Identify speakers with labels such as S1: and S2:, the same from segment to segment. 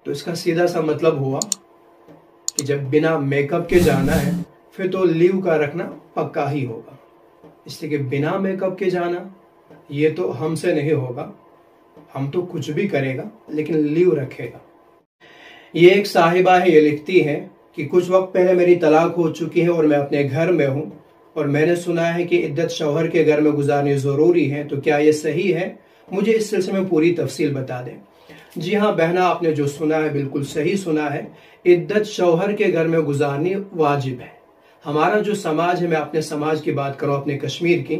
S1: तो इसका सीधा सा मतलब हुआ कि जब बिना मेकअप के जाना है फिर तो लीव का रखना पक्का ही होगा। इसलिए कि बिना मेकअप के जाना ये तो हमसे नहीं होगा, हम तो कुछ भी करेगा लेकिन लीव रखेगा। ये एक साहिबा है, ये लिखती है कि कुछ वक्त पहले मेरी तलाक हो चुकी है और मैं अपने घर में हूँ और मैंने सुना है कि इद्दत शौहर के घर में गुजारनी ज़रूरी है, तो क्या ये सही है? मुझे इस सिलसिले में पूरी तफसील बता दें। जी हाँ बहना, आपने जो सुना है बिल्कुल सही सुना है। इद्दत शौहर के घर में गुजारनी वाजिब है। हमारा जो समाज है, मैं अपने समाज की बात करूँ, अपने कश्मीर की,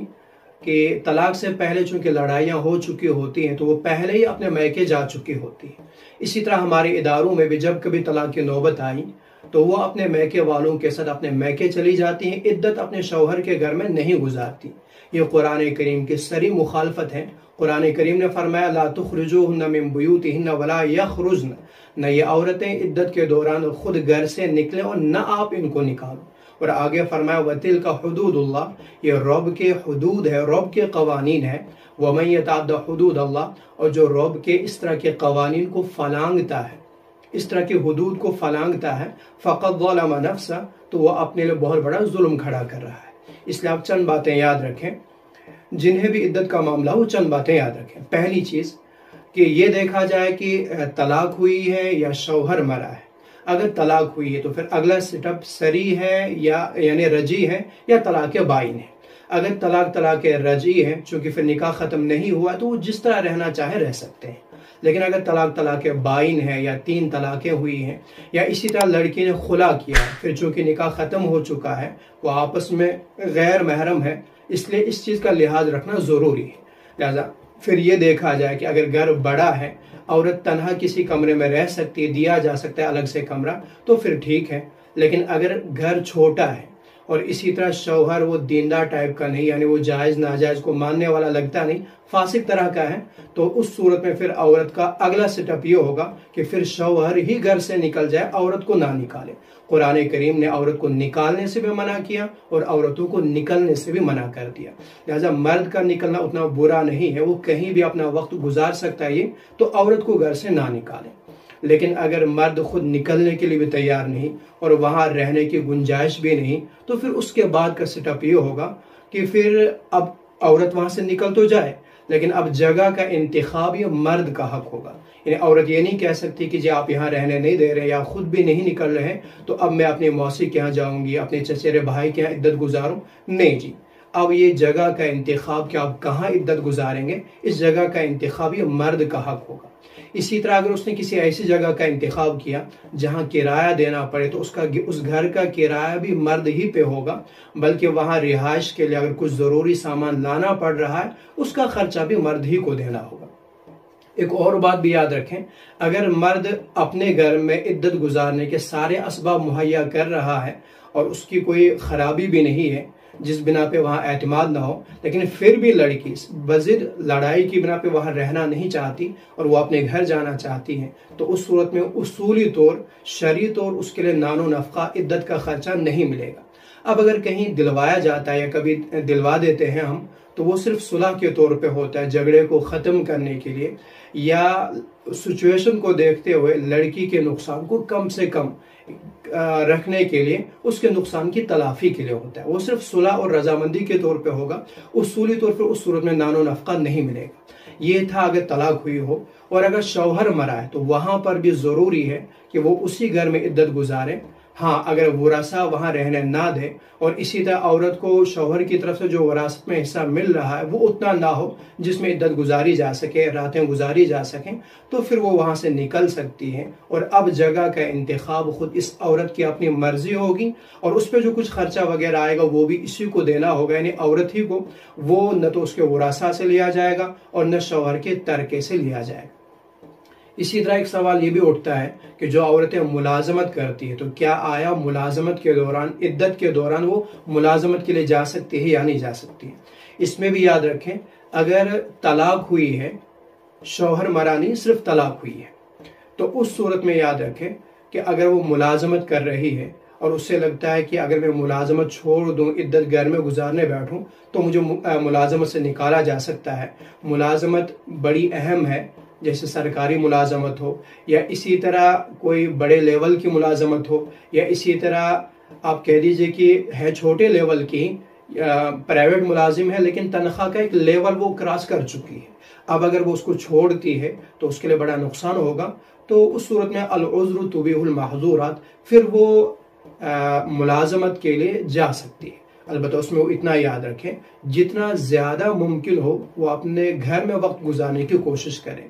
S1: कि तलाक से पहले चूंकि लड़ाइयाँ हो चुकी होती हैं तो वो पहले ही अपने मैके जा चुकी होती हैं। इसी तरह हमारे इदारों में भी जब कभी तलाक की नौबत आई तो वो अपने मैके वालों के साथ अपने मैके चली जाती हैं, इद्दत अपने शौहर के घर में नहीं गुजारती। ये कुरान करीम की सरी मुखालफत है। कुरान करीम ने फरमाया ला तुखरिजूहुन्ना मिन बुयूतिहिन्ना वला यखरुजन, न ये औरतें इद्दत के दौरान खुद घर से निकले और न आप इनको निकालो। और आगे फरमाया वतिल का हुदूदुल्लाह, ये रब के हुदूद है, रब के कवानीन है। वमन यतअद्दा हुदूद अल्लाह, और जो रब के इस तरह के कवानीन को फलांगता है, इस तरह के हुदूद को फलांगता है, फ़क़द ज़लम नफ्सा, तो वह अपने लिए बहुत बड़ा जुल्म खड़ा कर रहा है। इसलिए आप चंद बातें याद रखें, जिन्हें भी इद्दत का मामला हो चंद बातें याद रखें। पहली चीज़ कि ये देखा जाए कि तलाक हुई है या शौहर मरा है। अगर तलाक हुई है तो फिर अगला स्टेप सरी है या यानी रजी है या तलाक बाइन है। अगर तलाक रजी है, चूंकि फिर निकाह ख़त्म नहीं हुआ तो वो जिस तरह रहना चाहे रह सकते हैं। लेकिन अगर तलाक बाइन है या 3 तलाक़ें हुई हैं या इसी तरह लड़की ने खुला किया, फिर चूंकि निकाह ख़त्म हो चुका है, वो आपस में गैर महरम है, इसलिए इस चीज़ का लिहाज रखना ज़रूरी है। लिहाजा फिर ये देखा जाए कि अगर घर बड़ा है, औरत तन्हा किसी कमरे में रह सकती है, दिया जा सकता है अलग से कमरा, तो फिर ठीक है। लेकिन अगर घर छोटा है और इसी तरह शौहर वो दीनदार टाइप का नहीं, यानी वो जायज़ नाजायज़ को मानने वाला लगता नहीं, फासिक तरह का है, तो उस सूरत में फिर औरत का अगला सेटअप ये होगा कि फिर शौहर ही घर से निकल जाए, औरत को ना निकाले। कुरान करीम ने औरत को निकालने से भी मना किया और औरतों को निकलने से भी मना कर दिया। लिहाजा मर्द का निकलना उतना बुरा नहीं है, वो कहीं भी अपना वक्त गुजार सकता है, ये तो औरत को घर से ना निकाले। लेकिन अगर मर्द खुद निकलने के लिए भी तैयार नहीं और वहां रहने की गुंजाइश भी नहीं, तो फिर उसके बाद का सेटअप ये होगा कि फिर अब औरत वहां से निकल तो जाए, लेकिन अब जगह का इंतखाब ये मर्द का हक होगा। यानी औरत ये नहीं कह सकती कि जी आप यहाँ रहने नहीं दे रहे या खुद भी नहीं निकल रहे तो अब मैं अपने मौसी के यहाँ जाऊंगी, अपने चचेरे भाई के यहाँ इद्दत गुजारूं। नहीं जी, अब ये जगह का इंतखाब कि आप कहाँ इद्दत गुजारेंगे, इस जगह का इंतखाब ये मर्द का हक होगा। इसी तरह अगर उसने किसी ऐसी जगह का इंतखाब किया जहाँ किराया देना पड़े तो उस घर का किराया भी मर्द ही पे होगा, बल्कि वहाँ रिहाइश के लिए अगर कुछ ज़रूरी सामान लाना पड़ रहा है उसका खर्चा भी मर्द ही को देना होगा। एक और बात भी याद रखें, अगर मर्द अपने घर में इद्दत गुजारने के सारे असबाब मुहैया कर रहा है और उसकी कोई खराबी भी नहीं है जिस बिना पे वहाँ एतमाद ना हो, लेकिन फिर भी लड़की बज़िद लड़ाई की बिना पे वहाँ रहना नहीं चाहती और वो अपने घर जाना चाहती है, तो उस सूरत में उसूली तौर शरई तौर उसके लिए नानो नफ़का इद्दत का खर्चा नहीं मिलेगा। अब अगर कहीं दिलवाया जाता है या कभी दिलवा देते हैं हम, तो वो सिर्फ सुलह के तौर पे होता है, झगड़े को ख़त्म करने के लिए या सिचुएशन को देखते हुए लड़की के नुकसान को कम से कम रखने के लिए, उसके नुकसान की तलाफी के लिए होता है। वो सिर्फ सुलह और रजामंदी के तौर पे होगा, उसूली तौर पे उस सूरत में नानो नफ़का नहीं मिलेगा। ये था अगर तलाक हुई हो। और अगर शौहर मरा है तो वहाँ पर भी ज़रूरी है कि वो उसी घर में इद्दत गुजारे। हाँ, अगर वरासा वहाँ रहने ना दे और इसी तरह औरत को शौहर की तरफ से जो वरासत में हिस्सा मिल रहा है वो उतना ना हो जिसमें इद्दत गुजारी जा सके, रातें गुजारी जा सकें, तो फिर वो वहाँ से निकल सकती है। और अब जगह का इंतखाब खुद इस औरत की अपनी मर्जी होगी और उस पर जो कुछ खर्चा वगैरह आएगा वो भी इसी को देना होगा, यानी औरत ही को। वो न तो उसके वरासा से लिया जाएगा और न शौहर के तरके से लिया जाएगा। इसी तरह एक सवाल ये भी उठता है कि जो औरतें मुलाजमत करती है, तो क्या आया मुलाजमत के दौरान, इद्दत के दौरान वो मुलाजमत के लिए जा सकती है या नहीं जा सकती है। इसमें भी याद रखें, अगर तलाक हुई है, शौहर मरा नहीं, सिर्फ तलाक हुई है, तो उस सूरत में याद रखें कि अगर वो मुलाजमत कर रही है और उससे लगता है कि अगर मैं मुलाजमत छोड़ दूँ, इद्दत घर में गुजारने बैठूँ तो मुझे मुलाजमत से निकाला जा सकता है। मुलाजमत बड़ी अहम है, जैसे सरकारी मुलाजमत हो, या इसी तरह कोई बड़े लेवल की मुलाजमत हो, या इसी तरह आप कह दीजिए कि है छोटे लेवल की प्राइवेट मुलाजिम है लेकिन तनख्वाह का एक लेवल वो क्रॉस कर चुकी है, अब अगर वो उसको छोड़ती है तो उसके लिए बड़ा नुकसान होगा। तो उस सूरत में अल उज़्र तुबीहुल महज़ूरात, फिर वो मुलाजमत के लिए जा सकती है। अलबत्ता उसमें वो इतना याद रखें, जितना ज़्यादा मुमकिन हो वो अपने घर में वक्त गुजारने की कोशिश करें।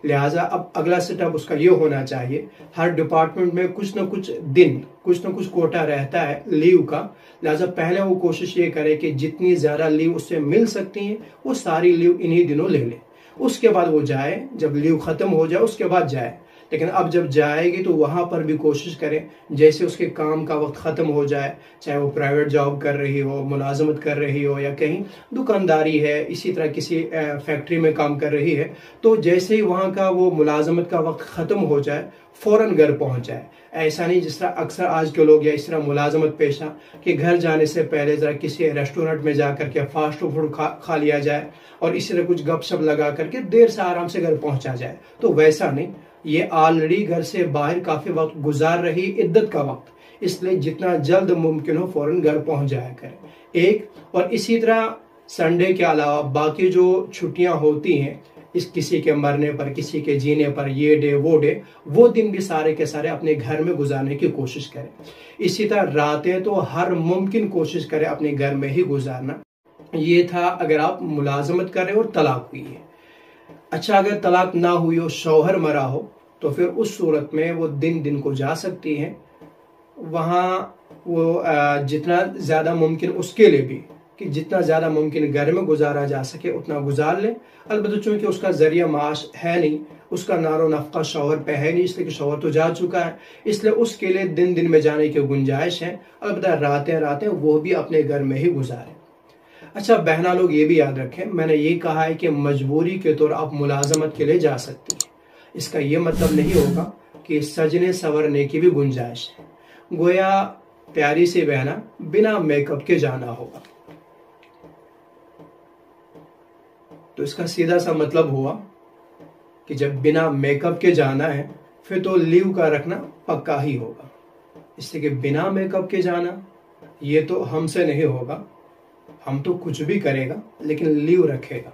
S1: लिहाजा अब अगला स्टेप उसका ये होना चाहिए, हर डिपार्टमेंट में कुछ ना कुछ दिन, कुछ ना कुछ कोटा रहता है लीव का। लिहाजा पहले वो कोशिश ये करे कि जितनी ज़्यादा लीव उससे मिल सकती हैं वो सारी लीव इन्हीं दिनों ले ले। उसके बाद वो जाए, जब लीव ख़त्म हो जाए उसके बाद जाए। लेकिन अब जब जाएगी तो वहाँ पर भी कोशिश करें जैसे उसके काम का वक्त ख़त्म हो जाए, चाहे वो प्राइवेट जॉब कर रही हो, मुलाजमत कर रही हो, या कहीं दुकानदारी है, इसी तरह किसी फैक्ट्री में काम कर रही है, तो जैसे ही वहाँ का वो मुलाजमत का वक्त ख़त्म हो जाए फ़ौरन घर पहुँच जाए। ऐसा नहीं जिस तरह अक्सर आज के लोग या इस तरह मुलाजमत पेशा कि घर जाने से पहले ज़रा किसी रेस्टोरेंट में जा करके फास्ट फूड खा लिया जाए और इसी तरह कुछ गपशप लगा करके देर से आराम से घर पहुँचा जाए। तो वैसा नहीं, ये ऑलरेडी घर से बाहर काफ़ी वक्त गुजार रही, इद्दत का वक्त, इसलिए जितना जल्द मुमकिन हो फ़ौरन घर पहुँच जाया करें। एक और इसी तरह संडे के अलावा बाकी जो छुट्टियां होती हैं, इस किसी के मरने पर, किसी के जीने पर, ये डे वो डे, वो दिन भी सारे के सारे अपने घर में गुजारने की कोशिश करें। इसी तरह रातें तो हर मुमकिन कोशिश करें अपने घर में ही गुजारना। ये था अगर आप मुलाजमत कर रहे हो और तलाक हुई है। अच्छा, अगर तलाक ना हुई हो, शौहर मरा हो, तो फिर उस सूरत में वो दिन को जा सकती हैं। वहाँ वो जितना ज़्यादा मुमकिन उसके लिए भी कि जितना ज़्यादा मुमकिन घर में गुजारा जा सके उतना गुजार ले। अलबत्ता चूँकि उसका ज़रिया माश है नहीं, उसका नारो नफ़क़ा शौहर पे है नहीं, इसलिए कि शौहर तो जा चुका है, इसलिए उसके लिए दिन में जाने की गुंजाइश है। अलबत्ता रातें वो भी अपने घर में ही गुजारें। अच्छा, बहना लोग ये भी याद रखें, मैंने ये कहा है कि मजबूरी के तौर आप मुलाजमत के लिए जा सकती हैं। इसका ये मतलब नहीं होगा कि सजने संवरने की भी गुंजाइश है। गोया प्यारी सी बहना बिना मेकअप के जाना होगा। तो इसका सीधा सा मतलब हुआ कि जब बिना मेकअप के जाना है फिर तो लीव का रखना पक्का ही होगा। इसलिए कि बिना मेकअप के जाना ये तो हमसे नहीं होगा, हम तो कुछ भी करेगा लेकिन लीव रखेगा।